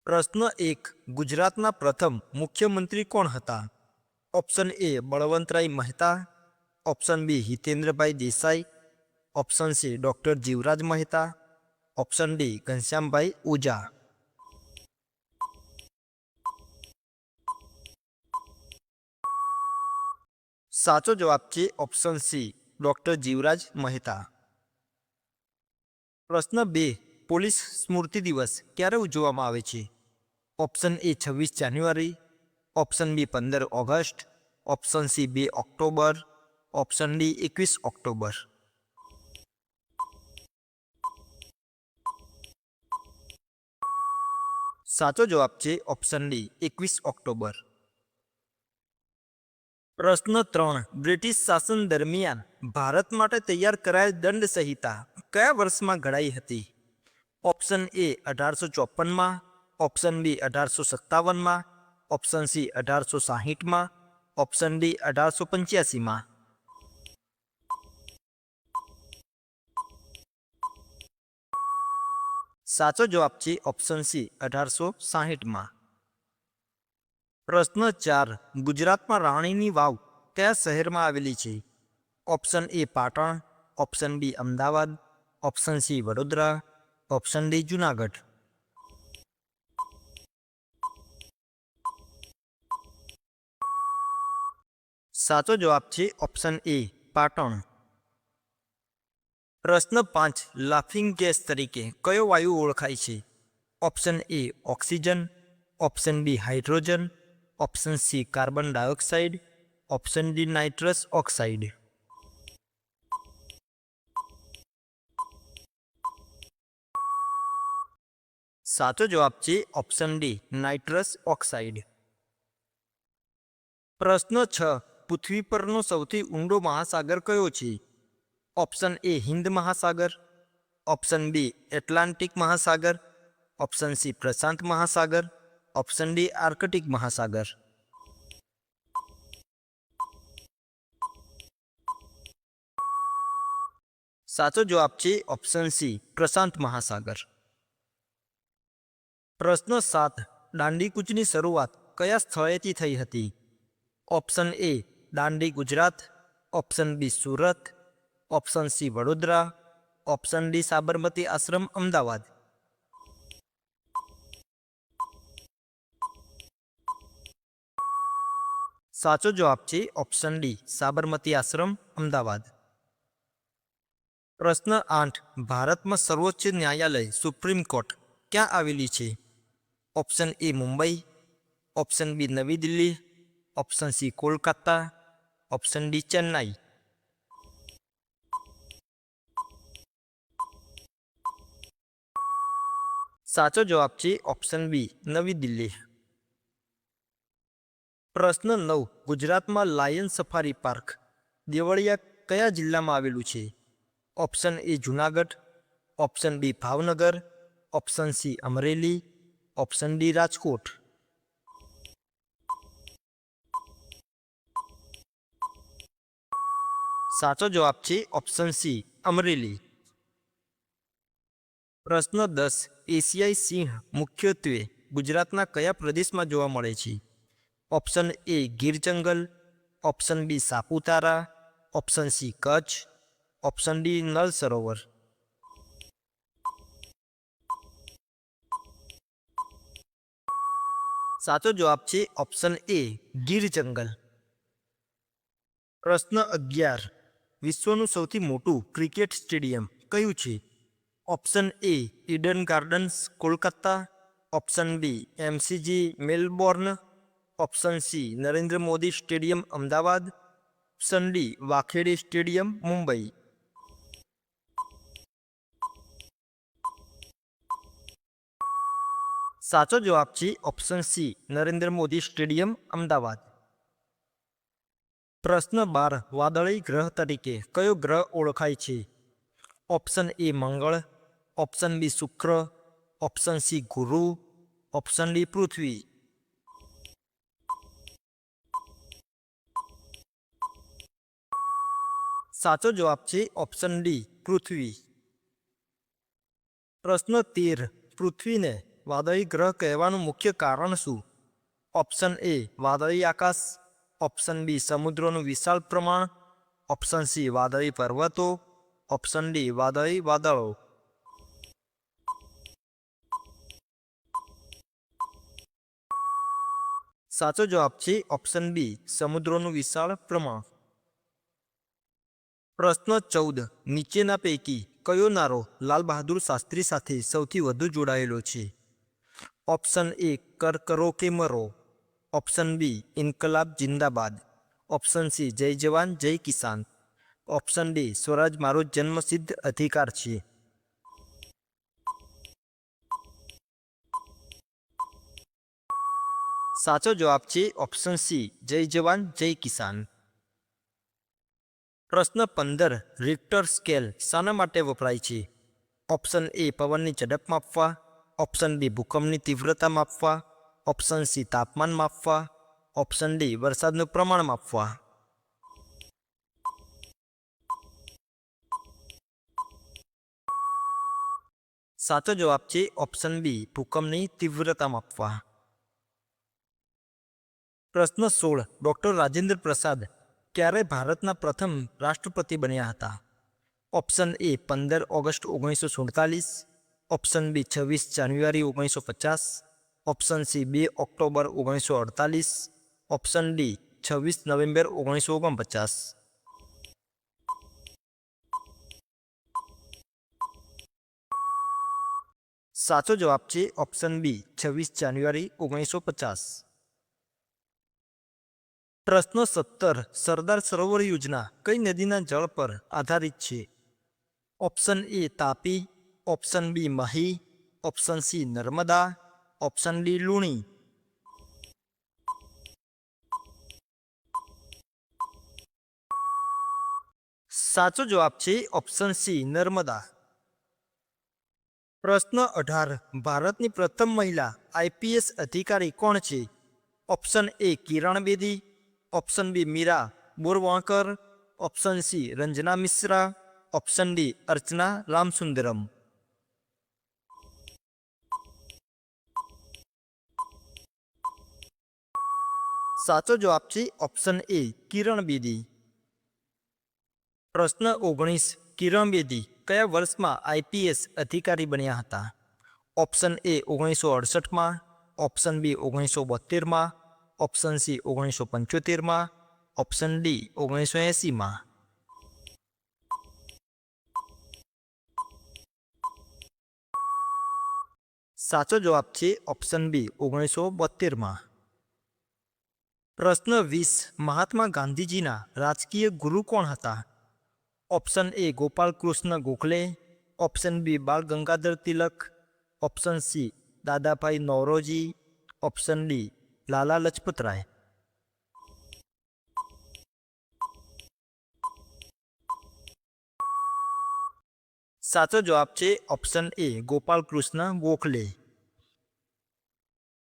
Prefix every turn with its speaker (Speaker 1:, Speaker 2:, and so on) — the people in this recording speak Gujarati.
Speaker 1: પ્રશ્ન 1. ગુજરાતના પ્રથમ મુખ્યમંત્રી કોણ હતા? Option A Balwantrai Mehta, option B Hitendrabhai Desai, option C doctor Jivraj Mehta, option D Ghanshyambhai Oza. સાચો જવાબ છે option C doctor Jivraj Mehta. પ્રશ્ન 2. પોલીસ સ્મૃતિ દિવસ ક્યારે ઉજવવામાં આવે છે? Option A 26 January, option B 15 August, option C 2 October, option D 21 October. સાચો જવાબ છે ઓપ્શન ડી 21 ઓક્ટોબર. પ્રશ્ન 3. બ્રિટિશ શાસન દરમિયાન ભારત માટે તૈયાર કરાયેલ દંડ સંહિતા કયા વર્ષમાં ઘડાઈ હતી? ઓપ્શન એ 1854માં, ઓપ્શન બી 1857માં, ઓપ્શન સી 1860માં, ઓપ્શન ડી 1885માં. સાચો જવાબ છે ઓપ્શન સી 1860માં. પ્રશ્ન 4. ગુજરાતમાં રાણીની વાવ કયા શહેરમાં આવેલી છે? Option A Patan, option B Ahmedabad, option C Vadodara, option D Junagadh. સાચો જવાબ છે ઓપ્શન એ પાટણ. પ્રશ્ન 5. લાફિંગ ગેસ તરીકે કયો વાયુ ઓળખાય છે? Option A oxygen, option B hydrogen, option C carbon dioxide, option D nitrous oxide. સાચો જવાબ છે ઓપ્શન ડી નાઇટ્રસ ઓક્સાઇડ. પ્રશ્ન 6. પૃથ્વી પરનો સૌથી ઊંડો મહાસાગર કયો છે? ઓપ્શન એ હિન્દ મહાસાગર, ઓપ્શન બી એટલાન્ટિક મહાસાગર, ઓપ્શન સી પ્રશાંત મહાસાગર, ઓપ્શન ડી આર્કટિક મહાસાગર. સાચો જવાબ છે ઓપ્શન સી પ્રશાંત મહાસાગર. પ્રશ્ન 7. દાંડીકૂચની શરૂઆત કયા સ્થળેથી થઈ હતી? Option A Dandi Gujarat, option B Surat, option C Vadodara, option D Sabarmati Ashram Ahmedabad. સાચો જવાબ છે ઓપ્શન ડી સાબરમતી આશ્રમ અમદાવાદ. પ્રશ્ન 8. ભારતમાં સર્વોચ્ચ ન્યાયાલય સુપ્રીમ કોર્ટ ક્યાં આવેલી છે? Option A Mumbai, option B નવી Delhi, option C Kolkata, option D Chennai. સાચો જવાબ છે ઓપ્શન બી નવી દિલ્હી. પ્રશ્ન 9. ગુજરાતમાં લાયન સફારી પાર્ક દેવળિયા કયા જિલ્લામાં આવેલું છે? Option A Junagadh, option B Bhavnagar, option C Amreli, option D Rajkot. સાચો જવાબ છે ઓપ્શન સી અમરેલી. પ્રશ્ન 10. એશિયાઈ સિંહ મુખ્યત્વે ગુજરાતના કયા પ્રદેશમાં જોવા મળે છે? ઓપ્શન એ ગીર જંગલ, option B Saputara, option C Kutch, option D Nal Sarovar. સાચો જવાબ છે ઓપ્શન એ ગીર જંગલ. પ્રશ્ન 11. વિશ્વનું સૌથી મોટું ક્રિકેટ સ્ટેડિયમ કયું છે? Option A Eden Gardens Kolkata, option B MCG Melbourne, option C Narendra Modi stadium Ahmedabad, option D Wankhede stadium Mumbai. સાચો જવાબ છે option C Narendra Modi stadium Ahmedabad. પ્રશ્ન 12. વાદળી ગ્રહ તરીકે કયો ગ્રહ ઓળખાય છે? ઓપ્શન એ મંગળ, ઓપ્શન બી શુક્ર, ઓપ્શન સી ગુરુ, ઓપ્શન ડી પૃથ્વી. સાચો જવાબ છે ઓપ્શન ડી પૃથ્વી. પ્રશ્ન 13. પૃથ્વીને વાદળી ગ્રહ કહેવાનું મુખ્ય કારણ શું? ઓપ્શન એ વાદળી આકાશ, ઓપ્શન બી સમુદ્રનું વિશાળ પ્રમાણ, ઓપ્શન સી વાદળી પર્વતો, ઓપ્શન ડી વાદળી વાદળો. સાચો જવાબ છે ઓપ્શન બી સમુદ્રનું વિશાળ પ્રમાણ. પ્રશ્ન 14. નીચેના પૈકી કયો નારો લાલ બહાદુર શાસ્ત્રી સાથે સૌથી વધુ જોડાયેલો છે? ઓપ્શન એ કર કરો કે મરો, ઓપ્શન બી ઇન્કલાબ જિંદાબાદ, ઓપ્શન સી જય જવાન જય કિસાન, ઓપ્શન ડી સ્વરાજ મારો જન્મસિદ્ધ અધિકાર છે. સાચો જવાબ છે ઓપ્શન સી જય જવાન જય કિસાન. પ્રશ્ન 15. રિક્ટર સ્કેલ શાના માટે વપરાય છે? ઓપ્શન એ પવનની ઝડપ માપવા, ઓપ્શન બી ભૂકંપની તીવ્રતા માપવા, ઓપ્શન સી તાપમાન માપવા, ઓપ્શન ડી વરસાદનું પ્રમાણ માપવા. સાચો જવાબ છે ઓપ્શન બી ભૂકંપની તીવ્રતા માપવા. પ્રશ્ન 16. ડૉક્ટર રાજેન્દ્ર પ્રસાદ ક્યારે ભારતના પ્રથમ રાષ્ટ્રપતિ બન્યા હતા? Option A 15 August 1947, option B 26 January 1950, option C 2 October 1948, option D 26 November 1949. સાચો જવાબ છે ઓપ્શન બી 26 જાન્યુઆરી 1950. પ્રશ્ન 17. સરદાર સરોવર યોજના કઈ નદીના જળ પર આધારિત છે? Option A Tapi, option B Mahi, option C Narmada, option D Luni. સાચો જવાબ છે ઓપ્શન સી નર્મદા. પ્રશ્ન 18. ભારતની પ્રથમ મહિલા આઈપીએસ અધિકારી કોણ છે? Option A Kiran Bedi, option B Meera Borwankar, option C Ranjana Mishra, option D Archana Ramasundaram. સાચો જવાબ છે ઓપ્શન એ કિરણ બેદી. પ્રશ્ન 19. કિરણ બેદી કયા વર્ષમાં આઈપીએસ અધિકારી બન્યા હતા? ઓપ્શન એ 1968માં, ઓપ્શન બી 1972માં, ઓપ્શન સી 1975માં, ઓપ્શન ડી 1980માં. સાચો જવાબ છે ઓપ્શન બી 1972માં. પ્રશ્ન 20. મહાત્મા ગાંધીજીના રાજકીય ગુરુ કોણ હતા? Option A Gopal Krishna Gokhale, option B Bal Gangadhar Tilak, option C Dadabhai Naoroji, option D Lala Lajpat Rai. સાચો જવાબ છે ઓપ્શન એ ગોપાલ કૃષ્ણ ગોખલે.